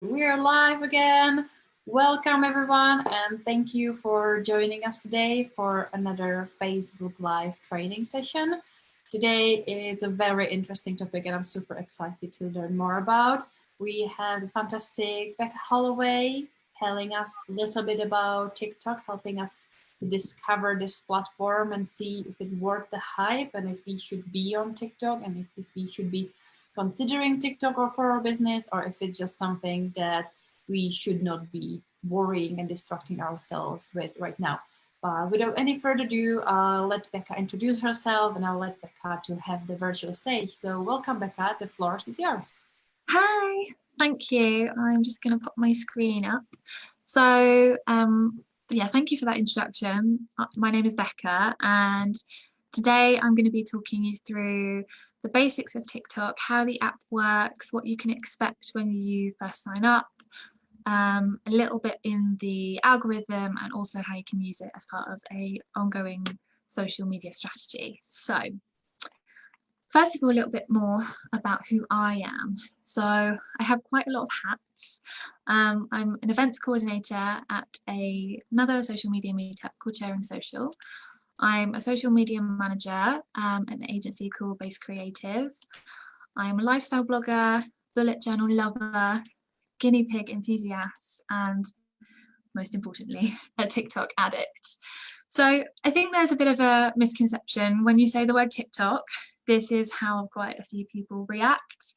We're live again. Welcome everyone, and thank you for joining us today for another Facebook Live training session. Today is a very interesting topic and I'm super excited to learn more about. We have the fantastic Becca Holloway telling us a little bit about TikTok, helping us to discover this platform and see if it's worth the hype and if we should be on TikTok and if we should be considering TikTok or for our business, or if it's just something that we should not be worrying and distracting ourselves with right now. Without any further ado, I'll let Becca introduce herself and I'll let Becca to have the virtual stage. So welcome, Becca. The floor is yours. Hi, thank you. I'm just going to put my screen up. So yeah, thank you for that introduction. My name is Becca and today I'm going to be talking you through the basics of TikTok, how the app works, what you can expect when you first sign up, a little bit in the algorithm, and also how you can use it as part of a ongoing social media strategy. So first of all, a little bit more about who I am. So I have quite a lot of hats. I'm an events coordinator at another social media meetup called Sharing Social. I'm a social media manager at an agency called Base Creative. I'm a lifestyle blogger, bullet journal lover, guinea pig enthusiast, and most importantly, a TikTok addict. So I think there's a bit of a misconception when you say the word TikTok. This is how quite a few people react.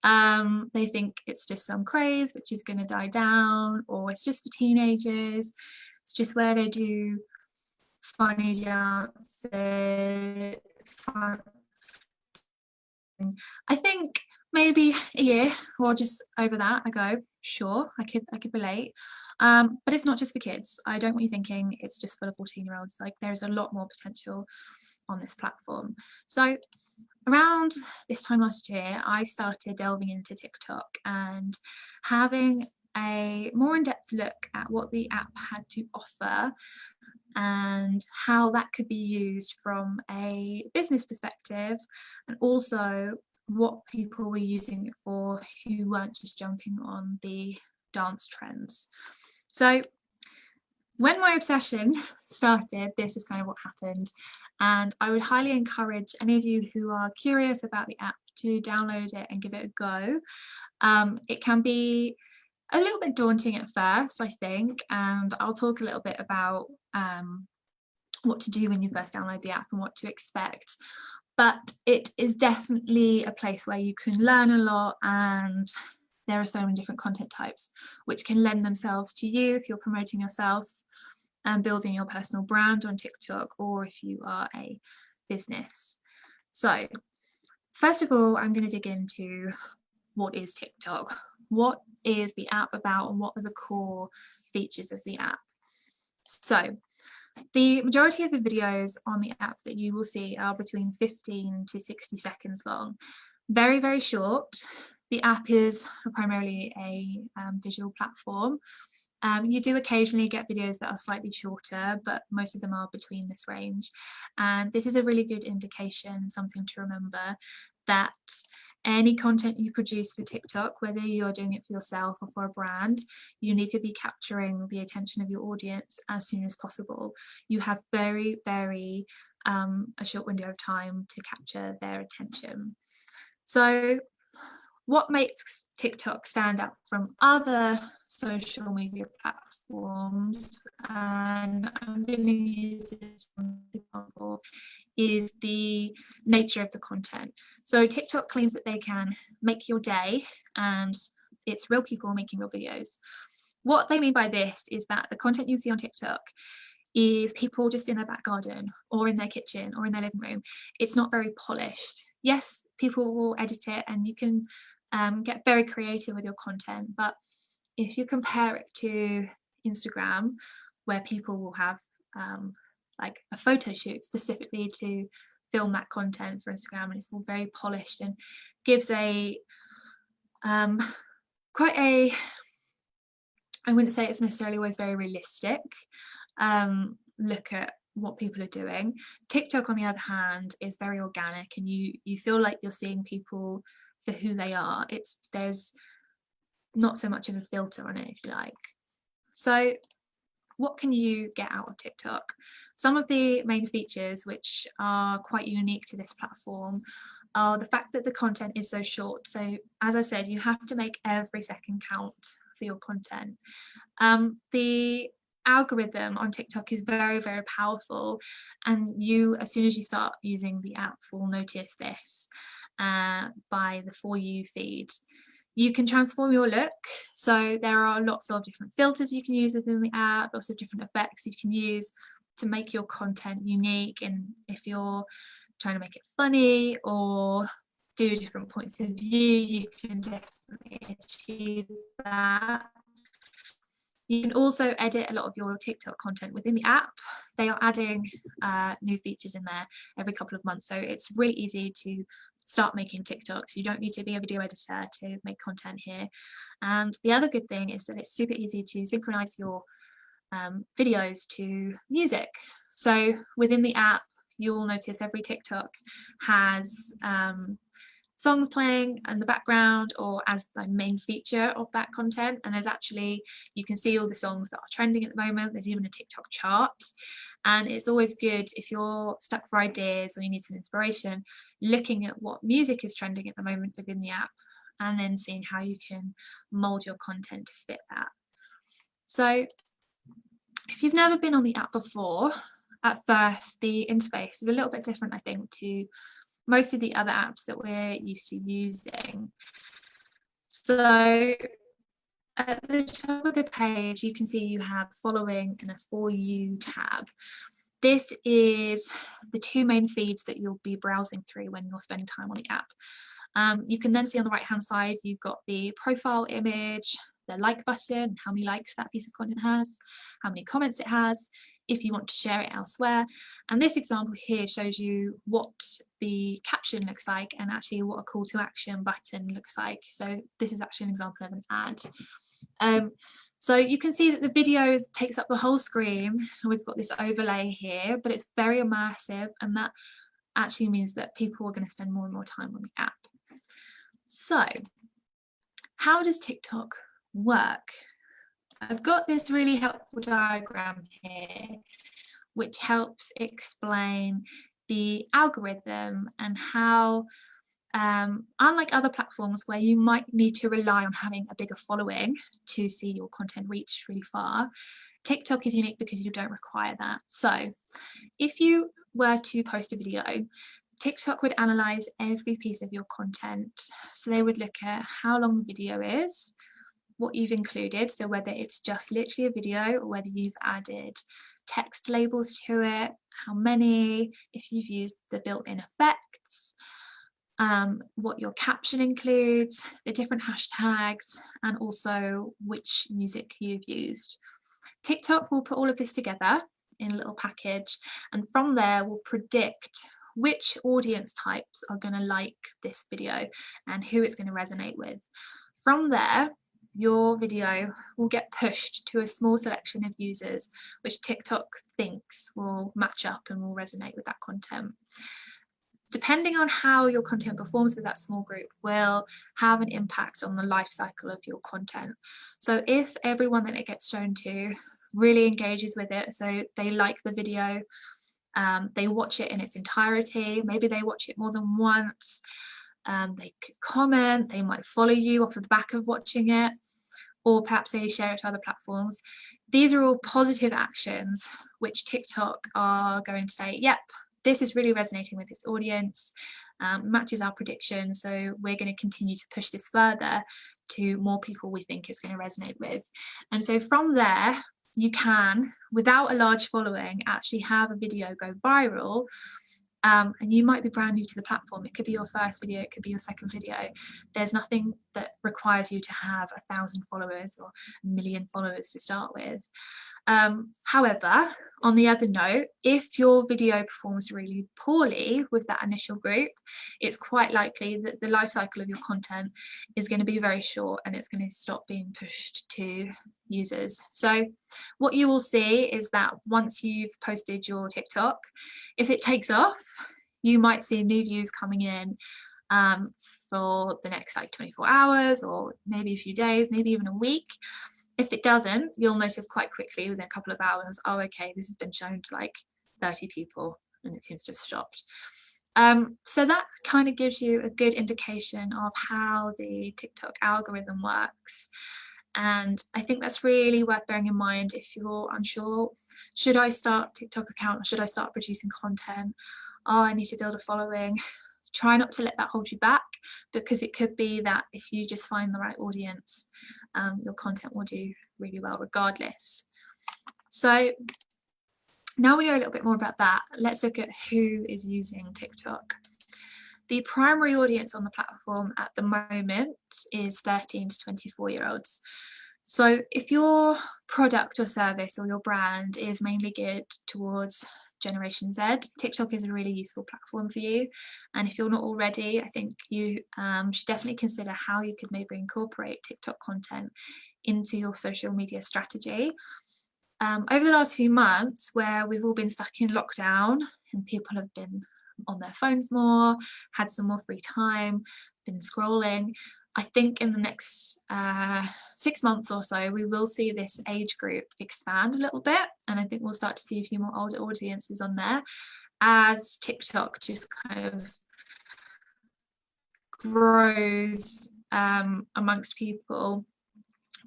They think it's just some craze which is going to die down, or it's just for teenagers. It's just where they do funny dances. I think maybe a year or just over that, I go, sure, I could relate. But it's not just for kids. I don't want you thinking it's just for the 14-year-olds. Like, there's a lot more potential on this platform. So around this time last year, I started delving into TikTok and having a more in-depth look at what the app had to offer and how that could be used from a business perspective, and also what people were using it for who weren't just jumping on the dance trends. So when my obsession started, this is kind of what happened, and I would highly encourage any of you who are curious about the app to download it and give it a go. It can be a little bit daunting at first, I think, and I'll talk a little bit about what to do when you first download the app and what to expect. But it is definitely a place where you can learn a lot, and there are so many different content types which can lend themselves to you if you're promoting yourself and building your personal brand on TikTok, or if you are a business. So first of all, I'm going to dig into what is TikTok, what is the app about, and what are the core features of the app. So the majority of the videos on the app that you will see are between 15 to 60 seconds long. Very, very short. The app is primarily a visual platform. You do occasionally get videos that are slightly shorter, but most of them are between this range. And this is a really good indication, something to remember, that any content you produce for TikTok, whether you're doing it for yourself or for a brand, you need to be capturing the attention of your audience as soon as possible. You have very, very a short window of time to capture their attention. So what makes TikTok stand out from other social media platforms, and I'm going to use this as an example, is the nature of the content. So TikTok claims that they can make your day, and it's real people making real videos. What they mean by this is that the content you see on TikTok is people just in their back garden or in their kitchen or in their living room. It's not very polished. Yes, people will edit it and you can get very creative with your content, but if you compare it to Instagram, where people will have like a photo shoot specifically to film that content for Instagram, and it's all very polished and gives a quite a, I wouldn't say it's necessarily always very realistic look at what people are doing. TikTok, on the other hand, is very organic, and you feel like you're seeing people for who they are. There's not so much of a filter on it, if you like. So what can you get out of TikTok? Some of the main features which are quite unique to this platform are the fact that the content is so short. So as I've said, you have to make every second count for your content. The algorithm on TikTok is very, very powerful, and you, as soon as you start using the app, will notice this by the For You feed. You can transform your look, so there are lots of different filters you can use within the app, lots of different effects you can use to make your content unique. And if you're trying to make it funny or do different points of view, you can definitely achieve that. You can also edit a lot of your TikTok content within the app. They are adding new features in there every couple of months, so it's really easy to start making TikToks. You don't need to be a video editor to make content here. And the other good thing is that it's super easy to synchronize your videos to music. So within the app, you'll notice every TikTok has songs playing in the background or as the main feature of that content. And there's actually, you can see all the songs that are trending at the moment. There's even a TikTok chart. And it's always good if you're stuck for ideas or you need some inspiration, looking at what music is trending at the moment within the app and then seeing how you can mold your content to fit that. So if you've never been on the app before, at first the interface is a little bit different, I think, to most of the other apps that we're used to using. So at the top of the page, you can see you have following and a For You tab. This is the two main feeds that you'll be browsing through when you're spending time on the app. You can then see on the right hand side, you've got the profile image, the like button, how many likes that piece of content has, how many comments it has, if you want to share it elsewhere. And this example here shows you what the caption looks like and actually what a call to action button looks like. So this is actually an example of an ad. So you can see that the video takes up the whole screen, and we've got this overlay here, but it's very immersive, and that actually means that people are going to spend more and more time on the app. So how does TikTok work? I've got this really helpful diagram here which helps explain the algorithm and how, unlike other platforms where you might need to rely on having a bigger following to see your content reach really far, TikTok is unique because you don't require that. So if you were to post a video, TikTok would analyze every piece of your content. So they would look at how long the video is, what you've included, so whether it's just literally a video or whether you've added text labels to it, how many, if you've used the built-in effects, what your caption includes, the different hashtags, and also which music you've used. TikTok will put all of this together in a little package, and from there will predict which audience types are going to like this video and who it's going to resonate with. From there, your video will get pushed to a small selection of users which TikTok thinks will match up and will resonate with that content. Depending on how your content performs with that small group will have an impact on the life cycle of your content. So if everyone that it gets shown to really engages with it, so they like the video, they watch it in its entirety, maybe they watch it more than once, they could comment, they might follow you off the back of watching it, or perhaps they share it to other platforms. These are all positive actions which TikTok are going to say, yep, this is really resonating with this audience, matches our prediction, so we're going to continue to push this further to more people we think it's going to resonate with. And so from there, you can, without a large following, actually have a video go viral. And you might be brand new to the platform. It could be your first video, it could be your second video. There's nothing that requires you to have 1,000 followers or 1 million followers to start with. However, on the other note, if your video performs really poorly with that initial group, it's quite likely that the life cycle of your content is going to be very short and it's going to stop being pushed to users. So what you will see is that once you've posted your TikTok, if it takes off, you might see new views coming in for the next like 24 hours or maybe a few days, maybe even a week. If it doesn't, you'll notice quite quickly within a couple of hours, oh, okay, this has been shown to like 30 people and it seems to have stopped. So that kind of gives you a good indication of how the TikTok algorithm works. And I think that's really worth bearing in mind if you're unsure, should I start a TikTok account? Or should I start producing content? Oh, I need to build a following. Try not to let that hold you back, because it could be that if you just find the right audience, your content will do really well regardless. So now we know a little bit more about that, let's look at who is using TikTok. The primary audience on the platform at the moment is 13 to 24-year-olds. So if your product or service or your brand is mainly geared towards Generation Z, TikTok is a really useful platform for you. And if you're not already, I think you should definitely consider how you could maybe incorporate TikTok content into your social media strategy. Over the last few months, where we've all been stuck in lockdown and people have been on their phones more, had some more free time, been scrolling, I think in the next 6 months or so, we will see this age group expand a little bit. And I think we'll start to see a few more older audiences on there as TikTok just kind of grows amongst people.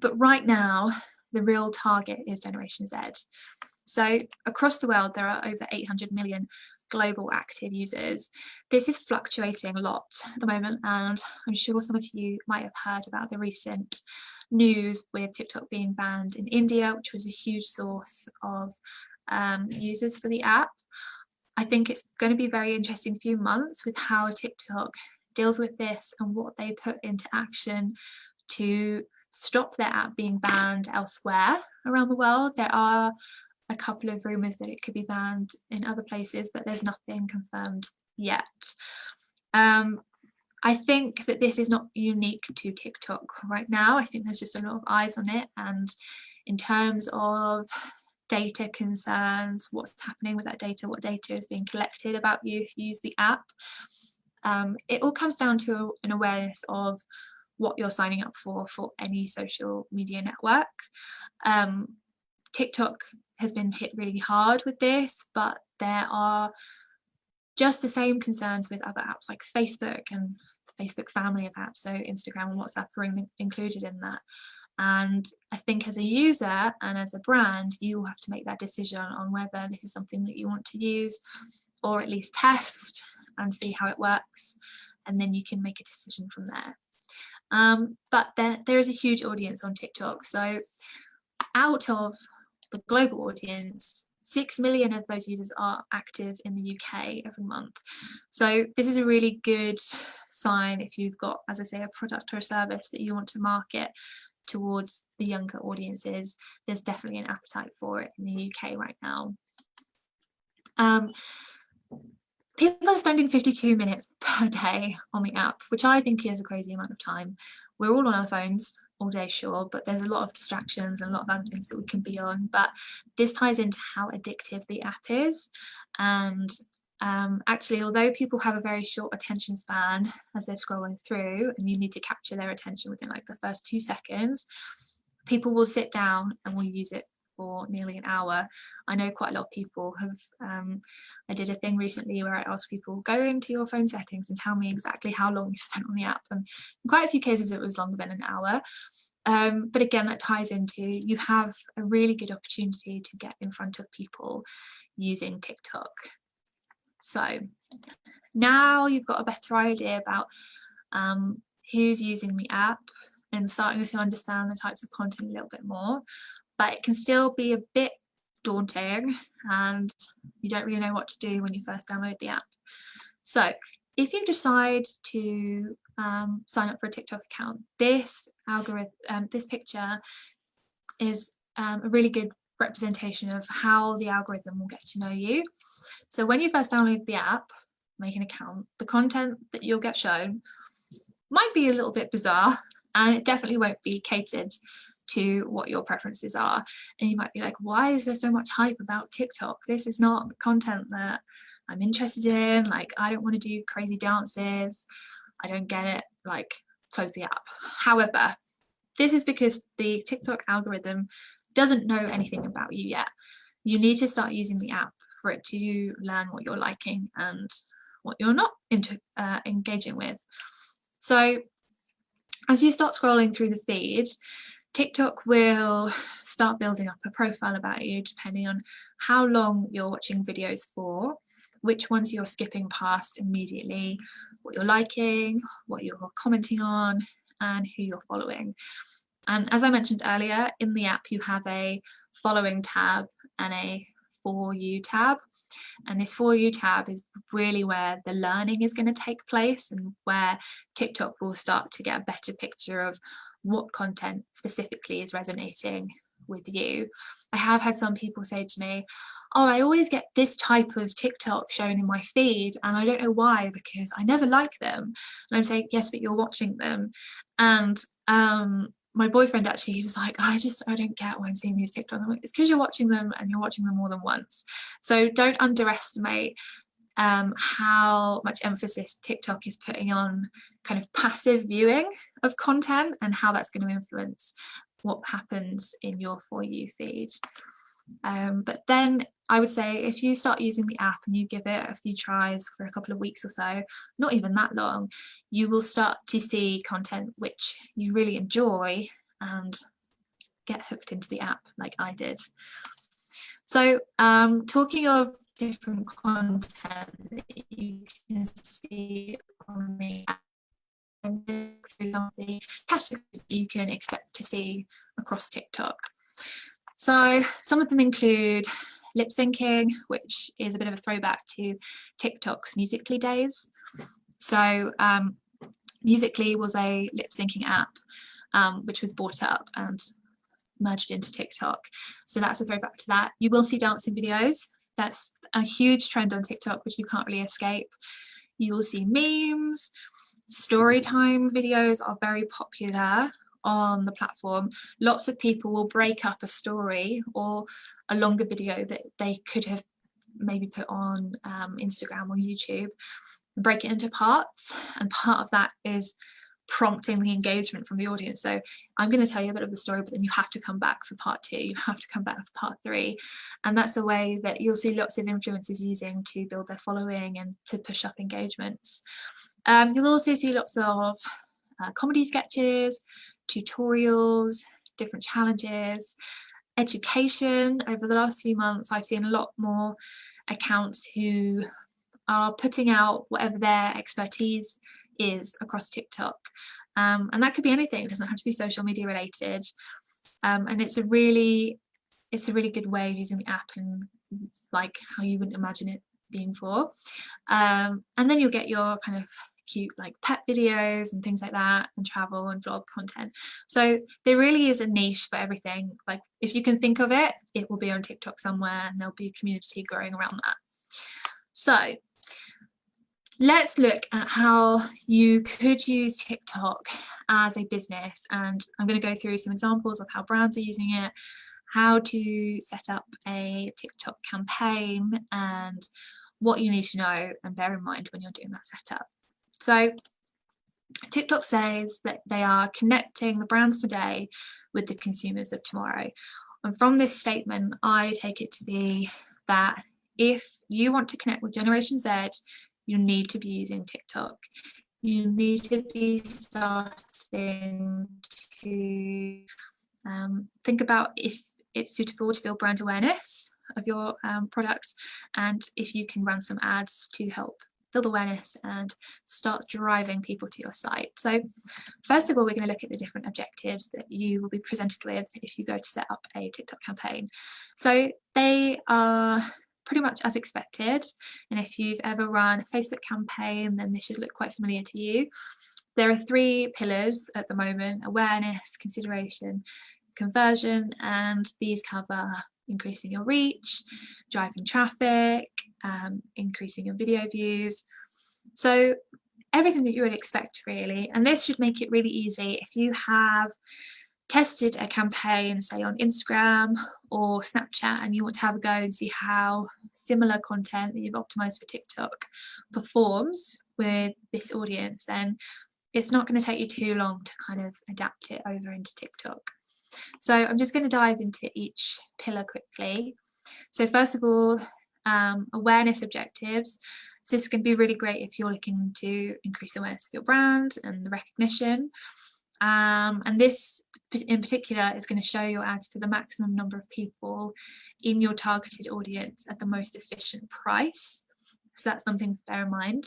But right now, the real target is Generation Z. So across the world, there are over 800 million global active users. This is fluctuating a lot at the moment, and I'm sure some of you might have heard about the recent news with TikTok being banned in India, which was a huge source of users for the app. I think it's going to be a very interesting few months with how TikTok deals with this and what they put into action to stop their app being banned elsewhere around the world. There are a couple of rumours that it could be banned in other places, but there's nothing confirmed yet. I think that this is not unique to TikTok right now. I think there's just a lot of eyes on it, and in terms of data concerns, what's happening with that data, what data is being collected about you if you use the app, it all comes down to an awareness of what you're signing up for any social media network. TikTok has been hit really hard with this, but there are just the same concerns with other apps like Facebook and the Facebook family of apps, so Instagram and WhatsApp are included in that. And I think as a user and as a brand, you will have to make that decision on whether this is something that you want to use or at least test and see how it works, and then you can make a decision from there. But there is a huge audience on TikTok. So out of the global audience, 6 million of those users are active in the UK every month. So this is a really good sign if you've got, as I say, a product or a service that you want to market towards the younger audiences. There's definitely an appetite for it in the UK right now. People are spending 52 minutes per day on the app, which I think is a crazy amount of time. We're all on our phones all day, sure, but there's a lot of distractions and a lot of other things that we can be on. But this ties into how addictive the app is. And actually, although people have a very short attention span as they're scrolling through, and you need to capture their attention within like the first 2 seconds, people will sit down and will use it for nearly an hour. I know quite a lot of people have, I did a thing recently where I asked people, go into your phone settings and tell me exactly how long you spent on the app, and in quite a few cases it was longer than an hour. But again, that ties into, you have a really good opportunity to get in front of people using TikTok. So now you've got a better idea about who's using the app and starting to understand the types of content a little bit more. But it can still be a bit daunting and you don't really know what to do when you first download the app. So if you decide to sign up for a TikTok account, this algorithm, this picture is a really good representation of how the algorithm will get to know you. So when you first download the app, make an account, the content that you'll get shown might be a little bit bizarre, and it definitely won't be catered to what your preferences are. And you might be like, why is there so much hype about TikTok? This is not content that I'm interested in. Like, I don't want to do crazy dances. I don't get it, like close the app. However, this is because the TikTok algorithm doesn't know anything about you yet. You need to start using the app for it to learn what you're liking and what you're not engaging with. So as you start scrolling through the feed, TikTok will start building up a profile about you depending on how long you're watching videos for, which ones you're skipping past immediately, what you're liking, what you're commenting on, and who you're following. And as I mentioned earlier, in the app you have a following tab and a For You tab. And this For You tab is really where the learning is going to take place and where TikTok will start to get a better picture of what content specifically is resonating with you. I have had some people say to me, oh, I always get this type of TikTok shown in my feed and I don't know why, because I never like them. And I'm saying, yes, but you're watching them. And my boyfriend actually, he was like, I don't get why I'm seeing these TikToks. I'm like, it's because you're watching them and you're watching them more than once. So don't underestimate how much emphasis TikTok is putting on kind of passive viewing of content and how that's going to influence what happens in your For You feed. But then I would say if you start using the app and you give it a few tries for a couple of weeks or so, not even that long, you will start to see content which you really enjoy and get hooked into the app like I did. So talking of different content that you can see on the app, and through some of the categories that you can expect to see across TikTok. So some of them include lip syncing, which is a bit of a throwback to TikTok's Musical.ly days. So Musical.ly was a lip syncing app which was bought up and merged into TikTok. So that's a throwback to that. You will see dancing videos. That's a huge trend on TikTok, which you can't really escape. You will see memes. Story time videos are very popular on the platform. Lots of people will break up a story or a longer video that they could have maybe put on Instagram or YouTube, break it into parts, and part of that is prompting the engagement from the audience. So I'm going to tell you a bit of the story, but then you have to come back for part 2, you have to come back for part 3, and that's a way that you'll see lots of influencers using to build their following and to push up engagements. You'll also see lots of comedy sketches, tutorials, different challenges, education. Over the last few months, I've seen a lot more accounts who are putting out whatever their expertise is across TikTok. And that could be anything, it doesn't have to be social media related. And it's a really good way of using the app and like how you wouldn't imagine it being for. And then you'll get your kind of cute like pet videos and things like that, and travel and vlog content. So there really is a niche for everything. Like if you can think of it, it will be on TikTok somewhere and there'll be a community growing around that. So let's look at how you could use TikTok as a business, and I'm going to go through some examples of how brands are using it, how to set up a TikTok campaign, and what you need to know and bear in mind when you're doing that setup. So TikTok says that they are connecting the brands today with the consumers of tomorrow. And from this statement, I take it to be that if you want to connect with Generation Z, you need to be using TikTok. You need to be starting to think about if it's suitable to build brand awareness of your product, and if you can run some ads to help build awareness and start driving people to your site. So first of all, we're going to look at the different objectives that you will be presented with if you go to set up a TikTok campaign. So they are pretty much as expected, and if you've ever run a Facebook campaign, then this should look quite familiar to you. There are 3 pillars at the moment: awareness, consideration, conversion, and these cover increasing your reach, driving traffic, increasing your video views. So everything that you would expect really, and this should make it really easy if you have tested a campaign, say on Instagram or Snapchat, and you want to have a go and see how similar content that you've optimized for TikTok performs with this audience, then it's not going to take you too long to kind of adapt it over into TikTok. So I'm just going to dive into each pillar quickly. So first of all, awareness objectives. So this is going to be really great if you're looking to increase awareness of your brand and the recognition. And this in particular is going to show your ads to the maximum number of people in your targeted audience at the most efficient price. So that's something to bear in mind.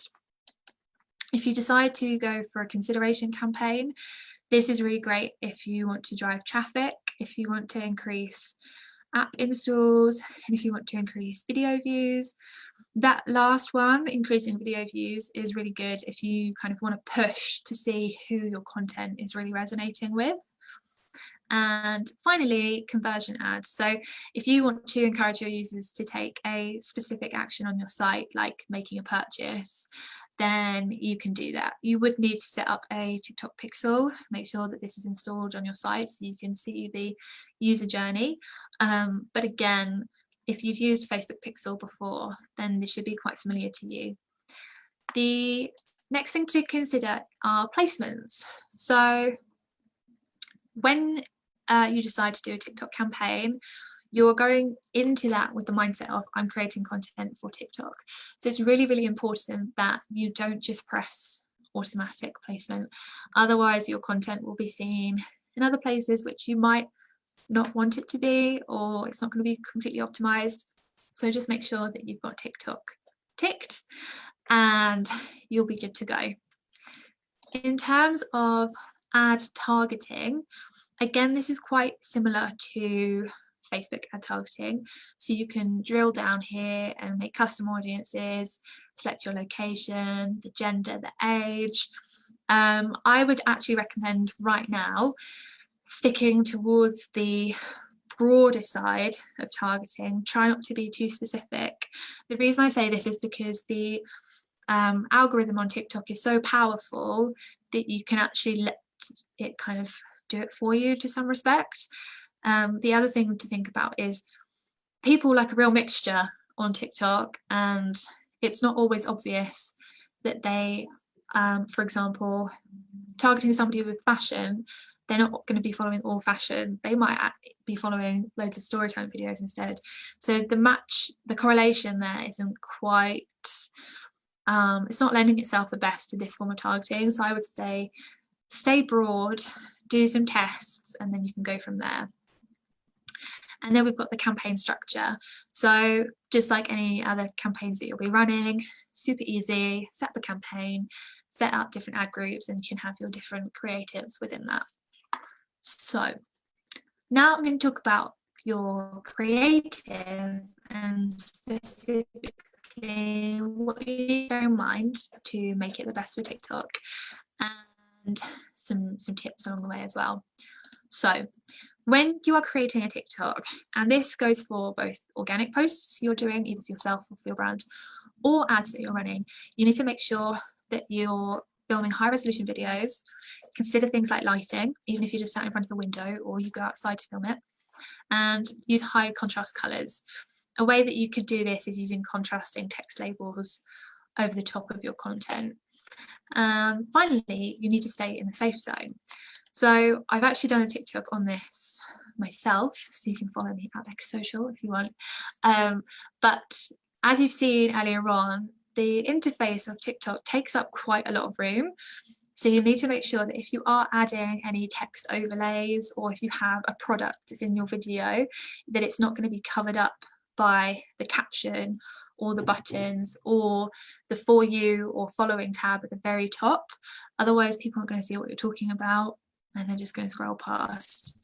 If you decide to go for a consideration campaign, this is really great if you want to drive traffic, if you want to increase app installs, and if you want to increase video views. That last one, increasing video views, is really good if you kind of want to push to see who your content is really resonating with. And finally, conversion ads. So if you want to encourage your users to take a specific action on your site, like making a purchase, then you can do that. You would need to set up a TikTok pixel, make sure that this is installed on your site so you can see the user journey. But again, if you've used Facebook pixel before, then this should be quite familiar to you. The next thing to consider are placements. So when you decide to do a TikTok campaign, you're going into that with the mindset of, I'm creating content for TikTok. So it's really, really important that you don't just press automatic placement. Otherwise, your content will be seen in other places which you might not want it to be, or it's not going to be completely optimized. So just make sure that you've got TikTok ticked and you'll be good to go. In terms of ad targeting, again, this is quite similar to Facebook ad targeting. So you can drill down here and make custom audiences, select your location, the gender, the age. I would actually recommend right now sticking towards the broader side of targeting. Try not to be too specific. The reason I say this is because the algorithm on TikTok is so powerful that you can actually let it kind of do it for you to some respect. The other thing to think about is people like a real mixture on TikTok, and it's not always obvious that they, for example, targeting somebody with fashion, they're not going to be following all fashion. They might be following loads of storytelling videos instead. So the correlation there isn't quite, it's not lending itself the best to this form of targeting. So I would say stay broad, do some tests, and then you can go from there. And then we've got the campaign structure. So just like any other campaigns that you'll be running, super easy, set up a campaign, set up different ad groups, and you can have your different creatives within that. So now I'm going to talk about your creative and specifically what you need to bear in mind to make it the best for TikTok, and some tips along the way as well. So when you are creating a TikTok, and this goes for both organic posts you're doing either for yourself or for your brand, or ads that you're running, you need to make sure that you're filming high resolution videos. Consider things like lighting, even if you're just sat in front of a window or you go outside to film it, and use high contrast colors. A way that you could do this is using contrasting text labels over the top of your content. Finally, you need to stay in the safe zone. So I've actually done a TikTok on this myself, so you can follow me at beccasocial if you want. But as you've seen earlier on, the interface of TikTok takes up quite a lot of room. So you need to make sure that if you are adding any text overlays, or if you have a product that's in your video, that it's not going to be covered up by the caption or the buttons or the For You or Following tab at the very top. Otherwise, people aren't going to see what you're talking about, and they're just going to scroll past.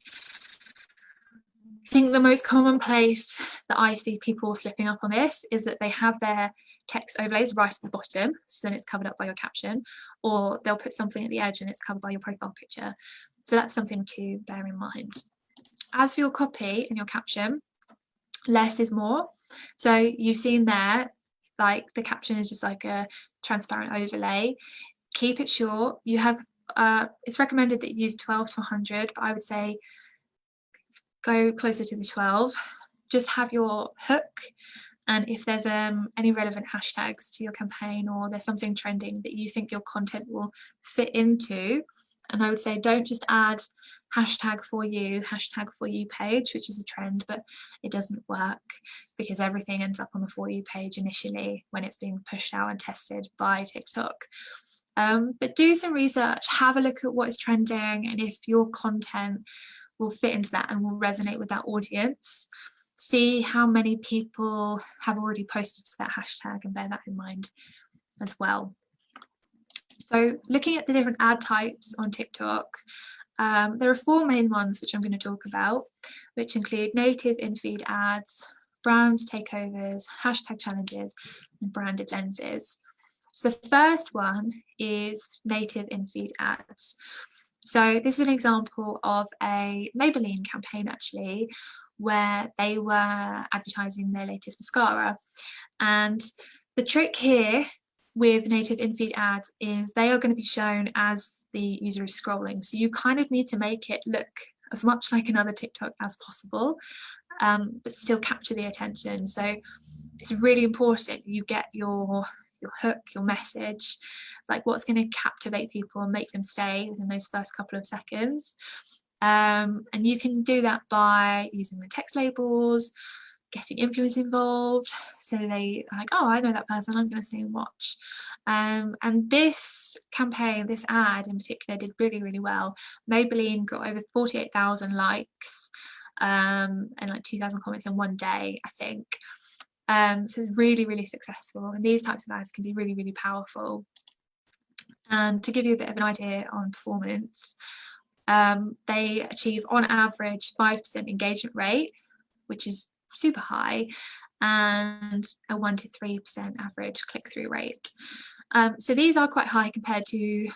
I think the most common place that I see people slipping up on this is that they have their text overlays right at the bottom, so then it's covered up by your caption, or they'll put something at the edge and it's covered by your profile picture. So that's something to bear in mind. As for your copy and your caption, less is more. So you've seen there, like the caption is just like a transparent overlay. Keep it short. You have it's recommended that you use 12 to 100, but I would say go closer to the 12. Just have your hook And if there's any relevant hashtags to your campaign, or there's something trending that you think your content will fit into, and I would say don't just add hashtag for you page, which is a trend, but it doesn't work because everything ends up on the For You page initially when it's being pushed out and tested by TikTok. But do some research, have a look at what is trending, and if your content will fit into that and will resonate with that audience. See how many people have already posted to that hashtag and bear that in mind as well. So looking at the different ad types on TikTok, there are 4 main ones which I'm going to talk about, which include native in-feed ads, brand takeovers, hashtag challenges, and branded lenses. So the first one is native in-feed ads. So this is an example of a Maybelline campaign actually, where they were advertising their latest mascara. And the trick here with native in-feed ads is they are going to be shown as the user is scrolling. So you kind of need to make it look as much like another TikTok as possible, but still capture the attention. So it's really important you get your hook, your message, like what's going to captivate people and make them stay within those first couple of seconds. And you can do that by using the text labels, getting influencers involved, so they are like, oh, I know that person, I'm going to stay and watch. And this campaign, this ad in particular, did really, really well. Maybelline got over 48,000 likes and like 2,000 comments in one day, I think. So it's really, really successful, and these types of ads can be really, really powerful. And to give you a bit of an idea on performance, they achieve on average 5% engagement rate, which is super high, and a 1 to 3% average click-through rate. So these are quite high compared to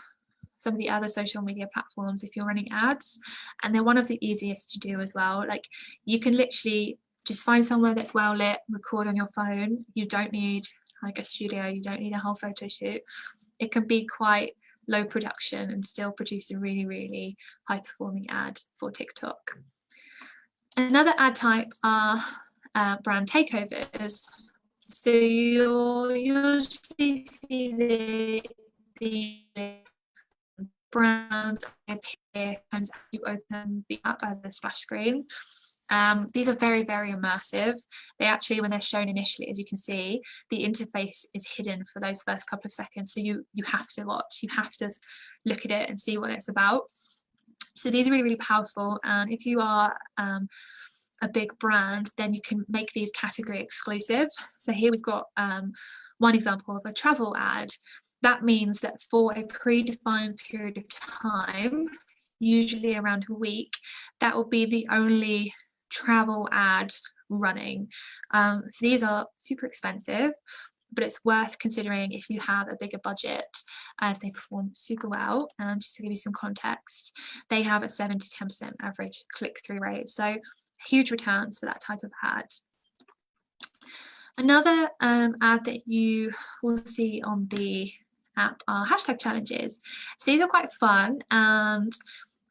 some of the other social media platforms if you're running ads, and they're one of the easiest to do as well. Like, you can literally just find somewhere that's well lit, record on your phone. You don't need like a studio, you don't need a whole photo shoot. It can be quite low production and still produce a really, really high performing ad for TikTok. Another ad type are brand takeovers. So you'll usually see the brand appear as you open the app as a splash screen. These are very, very immersive. They actually, when they're shown initially, as you can see, the interface is hidden for those first couple of seconds. So you have to watch, you have to look at it and see what it's about. So these are really, really powerful. And if you are a big brand, then you can make these category exclusive. So here we've got one example of a travel ad. That means that for a predefined period of time, usually around a week, that will be the only travel ad running. So these are super expensive, but it's worth considering if you have a bigger budget, as they perform super well. And just to give you some context, they have a 7 to 10% average click-through rate. So huge returns for that type of ad. Another ad that you will see on the app are hashtag challenges. So these are quite fun, and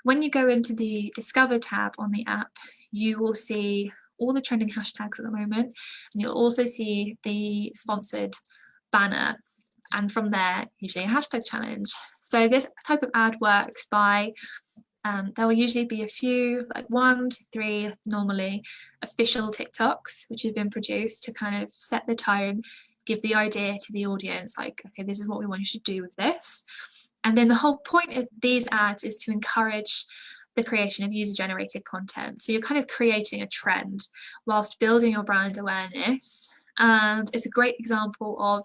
when you go into the Discover tab on the app, you will see all the trending hashtags at the moment, and you'll also see the sponsored banner, and from there usually a hashtag challenge. So this type of ad works by there will usually be a few, like 1 to 3 normally, official TikToks which have been produced to kind of set the tone, give the idea to the audience, like, okay, this is what we want you to do with this. And then the whole point of these ads is to encourage the creation of user-generated content. So you're kind of creating a trend whilst building your brand awareness. And it's a great example of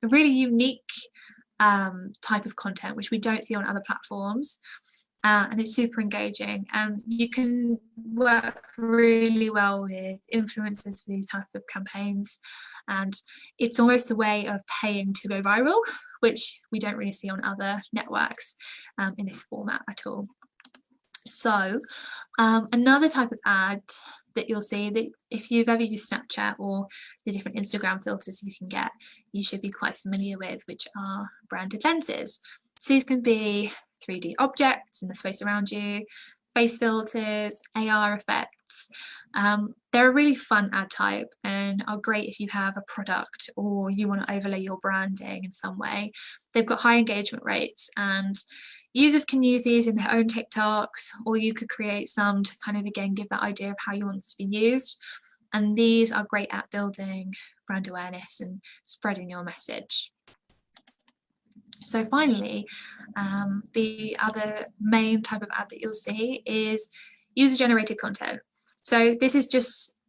a really unique type of content which we don't see on other platforms. And it's super engaging, and you can work really well with influencers for these type of campaigns, and it's almost a way of paying to go viral, which we don't really see on other networks in this format at all. So another type of ad that you'll see, that if you've ever used Snapchat or the different Instagram filters you can get, you should be quite familiar with, which are branded lenses. So these can be 3D objects in the space around you, face filters, AR effects, ads. They're a really fun ad type and are great if you have a product or you want to overlay your branding in some way. They've got high engagement rates, and users can use these in their own TikToks, or you could create some to kind of, again, give that idea of how you want it to be used. And these are great at building brand awareness and spreading your message. So finally, the other main type of ad that you'll see is user-generated content. So this is just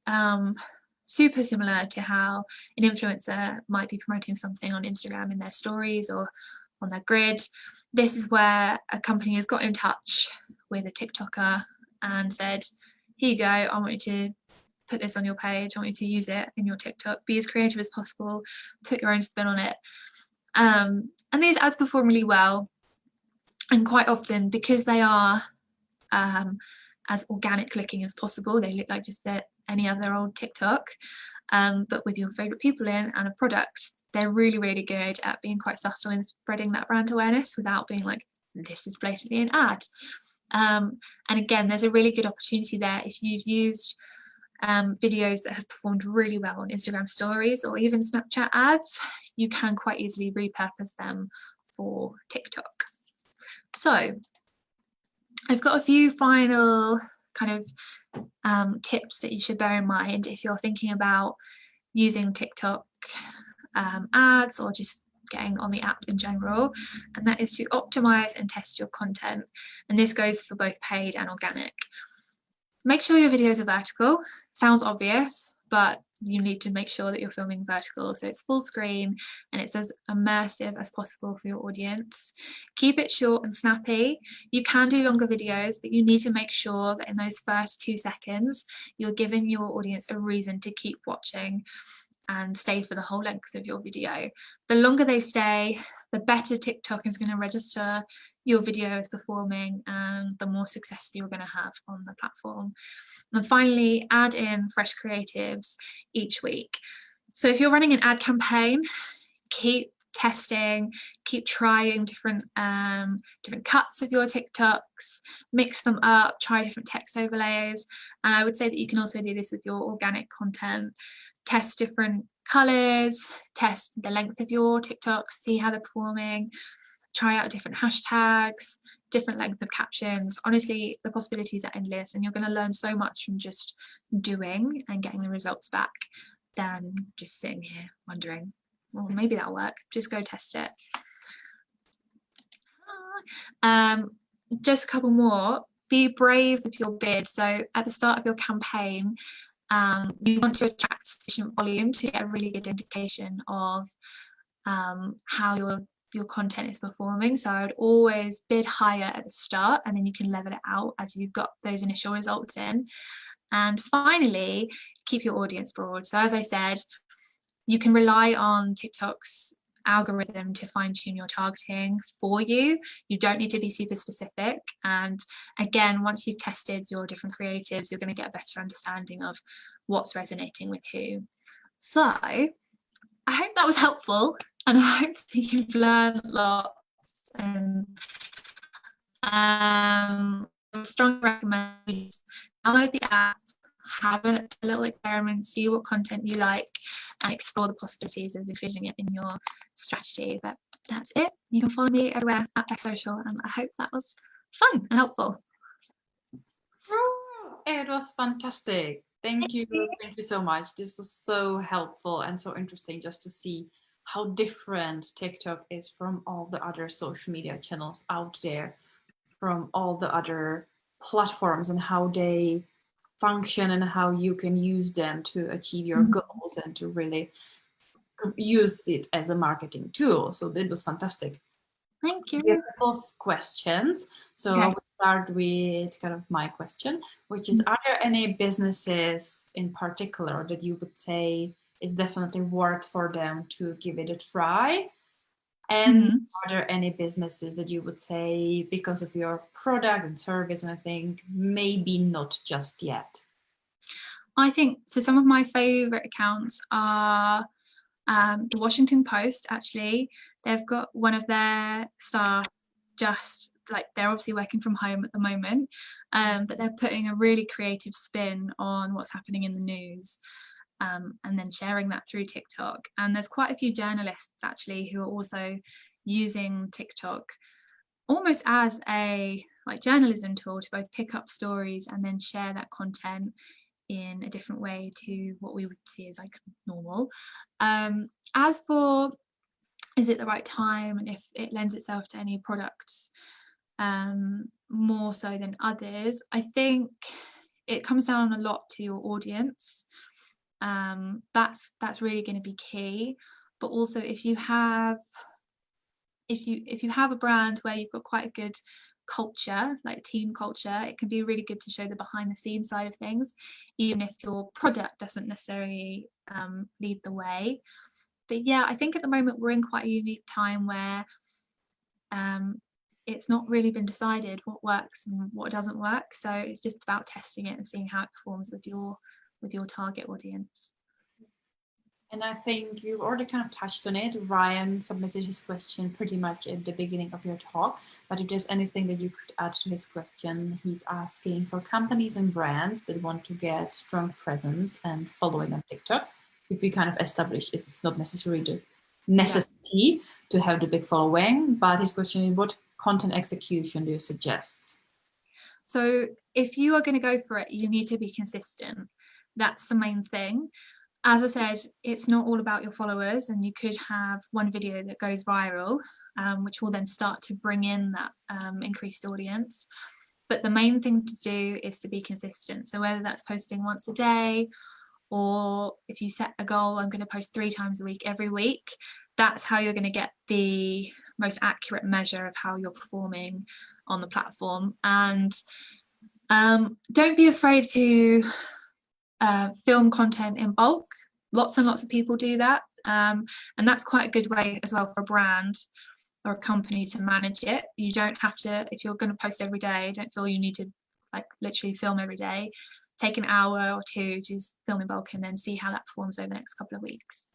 super similar to how an influencer might be promoting something on Instagram in their stories or on their grid. This is where a company has got in touch with a TikToker and said, here you go, I want you to put this on your page, I want you to use it in your TikTok, be as creative as possible, put your own spin on it. And these ads perform really well, and quite often, because they are as organic looking as possible, they look like just any other old TikTok, but with your favorite people in and a product. They're really, really good at being quite subtle in spreading that brand awareness without being like, this is blatantly an ad. And again, there's a really good opportunity there if you've used videos that have performed really well on Instagram stories or even Snapchat ads. You can quite easily repurpose them for TikTok. So I've got a few final kind of tips that you should bear in mind if you're thinking about using TikTok ads or just getting on the app in general, and that is to optimize and test your content. And this goes for both paid and organic. Make sure your videos are vertical. Sounds obvious, but you need to make sure that you're filming vertical, so it's full screen and it's as immersive as possible for your audience. Keep it short and snappy. You can do longer videos, but you need to make sure that in those first 2 seconds, you're giving your audience a reason to keep watching and stay for the whole length of your video. The longer they stay, the better TikTok is going to register your video is performing, and the more success you're going to have on the platform. And finally, add in fresh creatives each week. So if you're running an ad campaign, keep testing, keep trying different cuts of your TikToks, mix them up, try different text overlays. And I would say that you can also do this with your organic content. Test different colors, test the length of your TikToks, see how they're performing, try out different hashtags, different length of captions. Honestly, the possibilities are endless, and you're going to learn so much from just doing and getting the results back than just sitting here wondering, well, maybe that'll work. Just go test it. Just a couple more. Be brave with your bid. So at the start of your campaign, you want to attract sufficient volume to get a really good indication of how your content is performing. So I would always bid higher at the start, and then you can level it out as you've got those initial results in. And finally, keep your audience broad. So as I said, you can rely on TikTok's algorithm to fine-tune your targeting for you. You don't need to be super specific. And again, once you've tested your different creatives, you're going to get a better understanding of what's resonating with who. So I hope that was helpful, and I hope that you've learned lots. And I strongly recommend you download the app, have a little experiment, see what content you like, and explore the possibilities of including it in your strategy. But that's it. You can follow me everywhere at beccasocial, and I hope that was fun and helpful. It was fantastic. Thank you so much. This was so helpful and so interesting just to see how different TikTok is from all the other social media channels out there, from all the other platforms, and how they function and how you can use them to achieve your goals and to really use it as a marketing tool. So it was fantastic. Thank you. We have a couple of questions. So Okay. I will start with kind of my question, which is, are there any businesses in particular that you would say it's definitely worth for them to give it a try? And are there any businesses that you would say, because of your product and service and I think, maybe not just yet? I think so. Some of my favorite accounts are the Washington Post. Actually, they've got one of their staff just like they're obviously working from home at the moment, but they're putting a really creative spin on what's happening in the news. And then sharing that through TikTok. And there's quite a few journalists actually who are also using TikTok almost as a like journalism tool to both pick up stories and then share that content in a different way to what we would see as like normal. As for is it the right time and if it lends itself to any products more so than others, I think it comes down a lot to your audience. That's really going to be key. But also if you have a brand where you've got quite a good culture, like team culture, it can be really good to show the behind the scenes side of things, even if your product doesn't necessarily lead the way. But yeah, I think at the moment we're in quite a unique time where it's not really been decided what works and what doesn't work. So it's just about testing it and seeing how it performs with your target audience. And I think you already kind of touched on it. Ryan submitted his question pretty much at the beginning of your talk, but if there's anything that you could add to his question, he's asking for companies and brands that want to get strong presence and following on TikTok. If we kind of established it's not necessarily the necessity to have the big following, but his question is, what content execution do you suggest? So if you are going to go for it, you need to be consistent. That's the main thing. As I said, it's not all about your followers, and you could have one video that goes viral, which will then start to bring in that increased audience. But the main thing to do is to be consistent. So whether that's posting once a day, or if you set a goal, I'm going to post 3 times a week every week, that's how you're going to get the most accurate measure of how you're performing on the platform. And don't be afraid to film content in bulk. Lots and lots of people do that, and that's quite a good way as well for a brand or a company to manage it. You don't have to, if you're going to post every day, don't feel you need to like literally film every day. Take an hour or 2 to just film in bulk and then see how that performs over the next couple of weeks.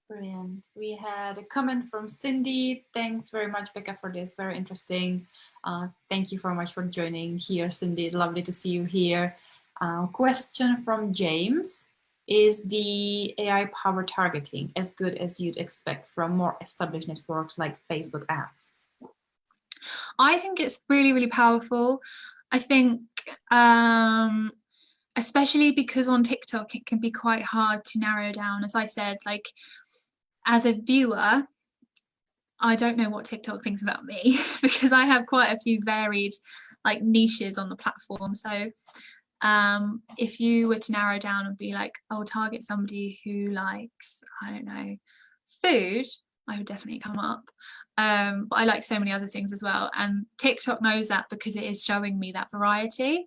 Brilliant. We had a comment from Cindy. Thanks very much, Becca, for this. Very interesting. Thank you very much for joining here, Cindy. Lovely to see you here. Question from James. Is the AI-powered targeting as good as you'd expect from more established networks like Facebook ads? I think it's really, really powerful. I think especially because on TikTok it can be quite hard to narrow down. As I said, like as a viewer, I don't know what TikTok thinks about me because I have quite a few varied like niches on the platform. So if you were to narrow down and be like, oh, target somebody who likes, I don't know, food, I would definitely come up. But I like so many other things as well. And TikTok knows that because it is showing me that variety,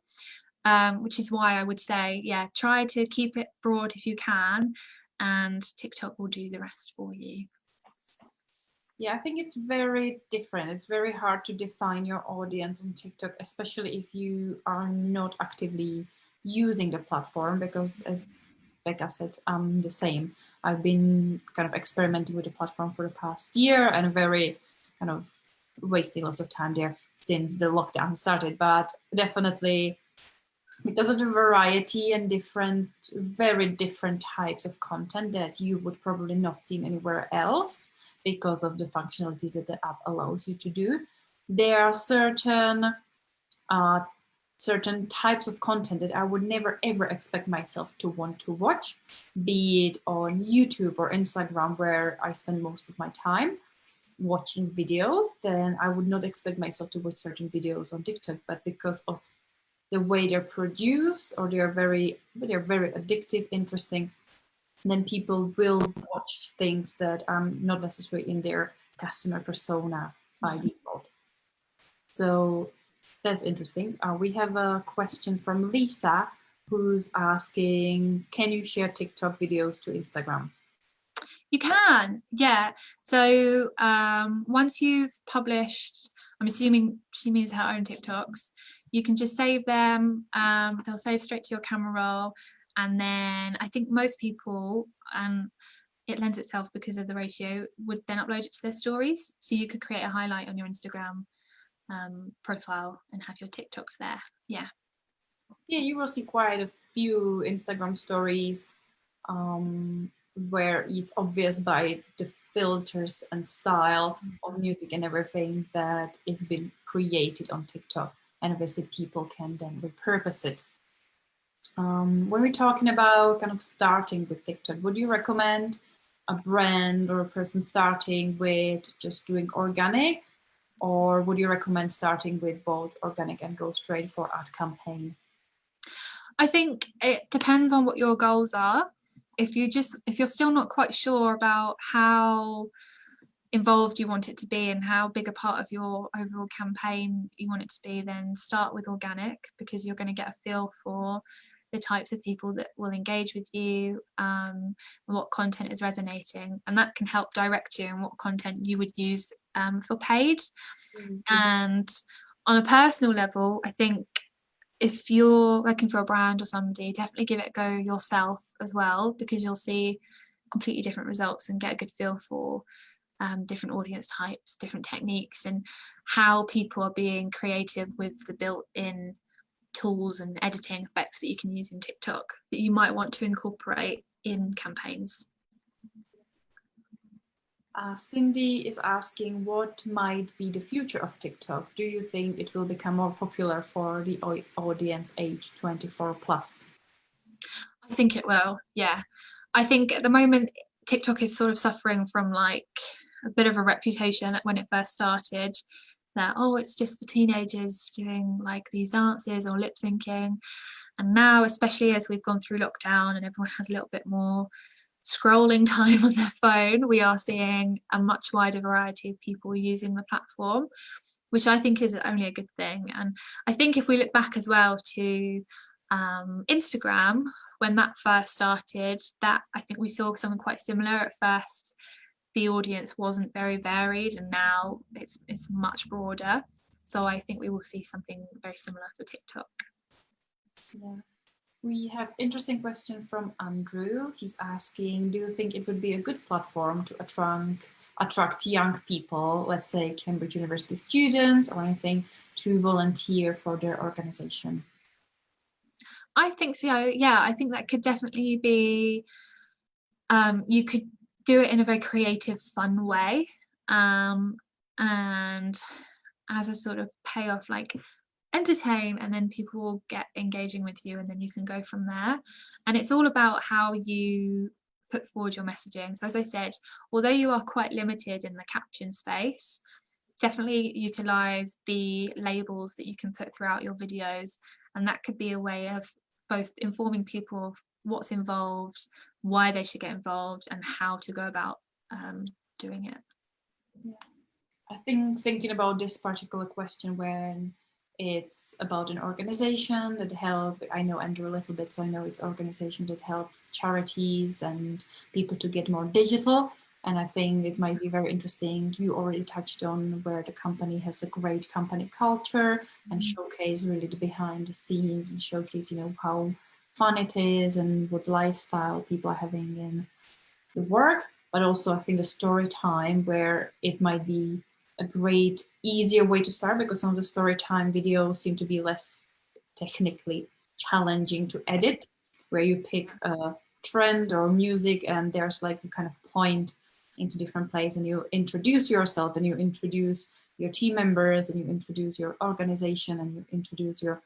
which is why I would say, yeah, try to keep it broad if you can, and TikTok will do the rest for you. Yeah, I think it's very different. It's very hard to define your audience on TikTok, especially if you are not actively using the platform, because as Becca said, I'm the same. I've been kind of experimenting with the platform for the past year and very kind of wasting lots of time there since the lockdown started, but definitely because of the variety and very different types of content that you would probably not see anywhere else because of the functionalities that the app allows you to do. There are certain types of content that I would never ever expect myself to want to watch, be it on YouTube or Instagram, where I spend most of my time watching videos. Then I would not expect myself to watch certain videos on TikTok, but because of the way they're produced, or they're very addictive, interesting, then people will watch things that are not necessarily in their customer persona by default. So that's interesting. We have a question from Lisa, who's asking, can you share TikTok videos to Instagram? You can, yeah. So once you've published, I'm assuming she means her own TikToks, you can just save them. They'll save straight to your camera roll. And then I think most people, it lends itself because of the ratio, would then upload it to their stories. So you could create a highlight on your Instagram profile and have your TikToks there. Yeah. Yeah, you will see quite a few Instagram stories where it's obvious by the filters and style of music and everything that it's been created on TikTok, and obviously people can then repurpose it. When we're talking about kind of starting with TikTok, would you recommend a brand or a person starting with just doing organic, or would you recommend starting with both organic and go straight for ad campaign? I think it depends on what your goals are. If you're still not quite sure about how involved you want it to be and how big a part of your overall campaign you want it to be, then start with organic, because you're going to get a feel for the types of people that will engage with you, and what content is resonating, and that can help direct you in what content you would use for paid. And on a personal level, I think if you're working for a brand or somebody, definitely give it a go yourself as well, because you'll see completely different results and get a good feel for different audience types, different techniques, and how people are being creative with the built-in tools and editing effects that you can use in TikTok that you might want to incorporate in campaigns. Cindy is asking, what might be the future of TikTok? Do you think it will become more popular for the audience age 24 plus? I think it will, yeah. I think at the moment TikTok is sort of suffering from like a bit of a reputation when it first started, that it's just for teenagers doing like these dances or lip syncing. And now, especially as we've gone through lockdown and everyone has a little bit more scrolling time on their phone, we are seeing a much wider variety of people using the platform, which I think is only a good thing. And I think if we look back as well to Instagram, when that first started, that I think we saw something quite similar. At first the audience wasn't very varied, and now it's much broader. So I think we will see something very similar for TikTok. Yeah. We have interesting question from Andrew. He's asking, do you think it would be a good platform to attract young people, let's say Cambridge University students or anything, to volunteer for their organization? I think so, yeah. I think that could definitely be, you could do it in a very creative, fun way, and as a sort of payoff, like entertain, and then people will get engaging with you, and then you can go from there. And it's all about how you put forward your messaging. So as I said, although you are quite limited in the caption space, definitely utilize the labels that you can put throughout your videos, and that could be a way of both informing people of what's involved, why they should get involved, and how to go about doing it. Yeah. I think thinking about this particular question, when it's about an organization that I know Andrew a little bit, so I know it's an organization that helps charities and people to get more digital. And I think it might be very interesting. You already touched on where the company has a great company culture and showcase really the behind the scenes and showcase, how fun it is and what lifestyle people are having in the work. But also I think a story time where it might be a great, easier way to start, because some of the story time videos seem to be less technically challenging to edit, where you pick a trend or music and there's like you kind of point into different places and you introduce yourself and you introduce your team members and you introduce your organization and you introduce your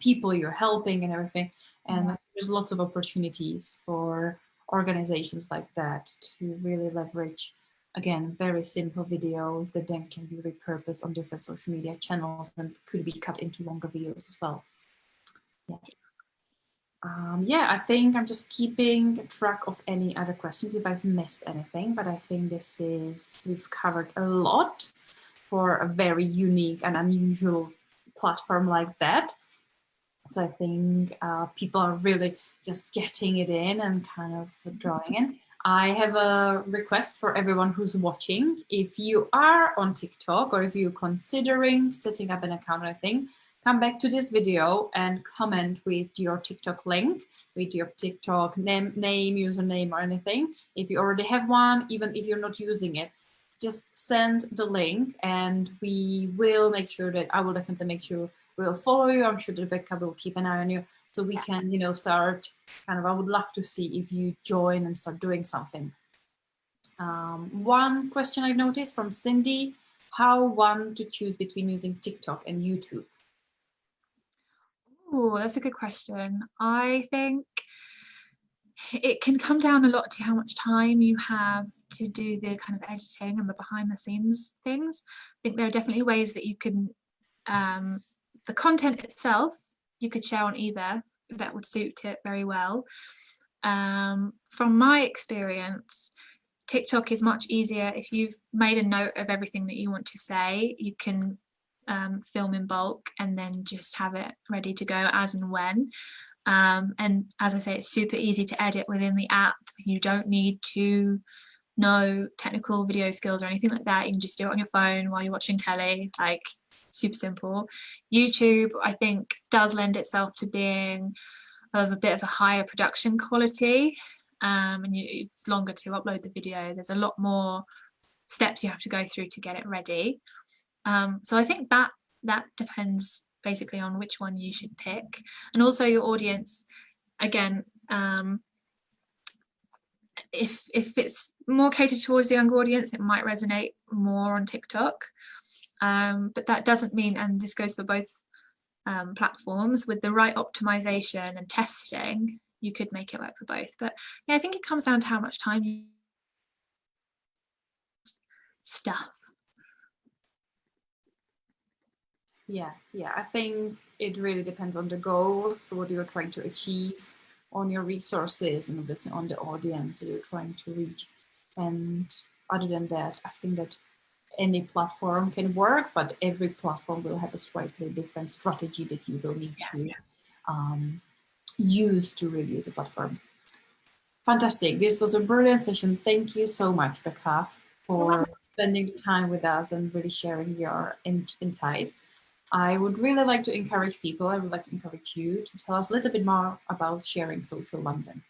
people you're helping and everything. And there's lots of opportunities for organizations like that to really leverage, again, very simple videos that then can be repurposed on different social media channels and could be cut into longer videos as well. Yeah, I think I'm just keeping track of any other questions if I've missed anything, but I think we've covered a lot for a very unique and unusual platform like that. So I think people are really just getting it in and kind of drawing in. I have a request for everyone who's watching. If you are on TikTok or if you're considering setting up an account, I think, come back to this video and comment with your TikTok link, with your TikTok name, username or anything. If you already have one, even if you're not using it, just send the link, and we will make sure that I will definitely make sure we'll follow you. I'm sure that Becca will keep an eye on you, so we can, you know, start kind of, I would love to see if you join and start doing something. One question I've noticed from Cindy: how one to choose between using TikTok and YouTube? Oh, that's a good question. I think it can come down a lot to how much time you have to do the kind of editing and the behind the scenes things. I think there are definitely ways that you can, the content itself, you could share on either. That would suit it very well. From my experience, TikTok is much easier. If you've made a note of everything that you want to say, you can film in bulk and then just have it ready to go as and when. And as I say, it's super easy to edit within the app. You don't need to know technical video skills or anything like that. You can just do it on your phone while you're watching telly, like super simple. YouTube, I think, does lend itself to being of a bit of a higher production quality, and it's longer to upload the video. There's a lot more steps you have to go through to get it ready. So I think that depends basically on which one you should pick, and also your audience. Again, if it's more catered towards the younger audience, it might resonate more on TikTok. But that doesn't mean, and this goes for both platforms, with the right optimization and testing, you could make it work for both. But yeah, I think it comes down to how much time you stuff. Yeah, I think it really depends on the goals, what you're trying to achieve, on your resources, and obviously on the audience that you're trying to reach. And other than that, I think that any platform can work, but every platform will have a slightly different strategy that you will need to use to really use a platform. Fantastic. This was a brilliant session. Thank you so much, Becca, for spending the time with us and really sharing your insights. I would really like to encourage people, I would like to encourage you to tell us a little bit more about Sharing Social London.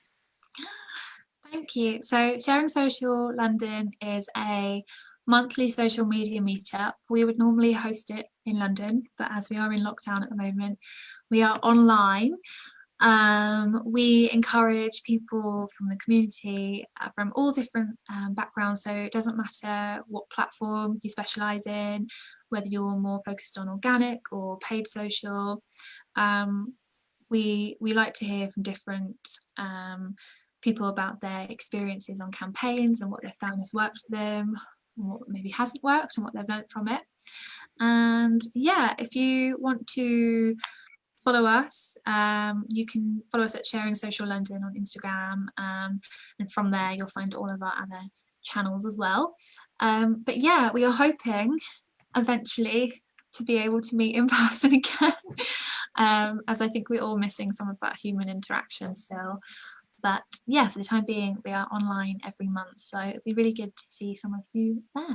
Thank you. So Sharing Social London is a monthly social media meetup. We would normally host it in London, but as we are in lockdown at the moment, we are online. We encourage people from the community, from all different backgrounds, so it doesn't matter what platform you specialise in, whether you're more focused on organic or paid social. We like to hear from different people about their experiences on campaigns and what they've found has worked for them, and what maybe hasn't worked and what they've learned from it. And yeah, if you want to follow us, you can follow us at Sharing Social London on Instagram, and from there you'll find all of our other channels as well. But yeah, we are hoping eventually to be able to meet in person again, as I think we're all missing some of that human interaction still. But yeah, for the time being, we are online every month, so it'd be really good to see some of you there.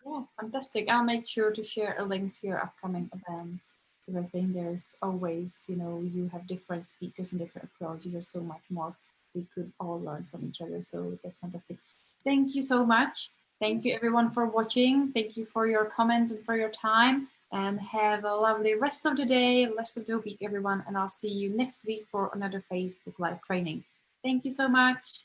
Yeah, fantastic. I'll make sure to share a link to your upcoming events, because I think there's always, you know, you have different speakers and different approaches. There's so much more we could all learn from each other. So that's fantastic. Thank you so much. Thank you everyone for watching. Thank you for your comments and for your time. And have a lovely rest of the day, rest of the week, everyone. And I'll see you next week for another Facebook Live training. Thank you so much.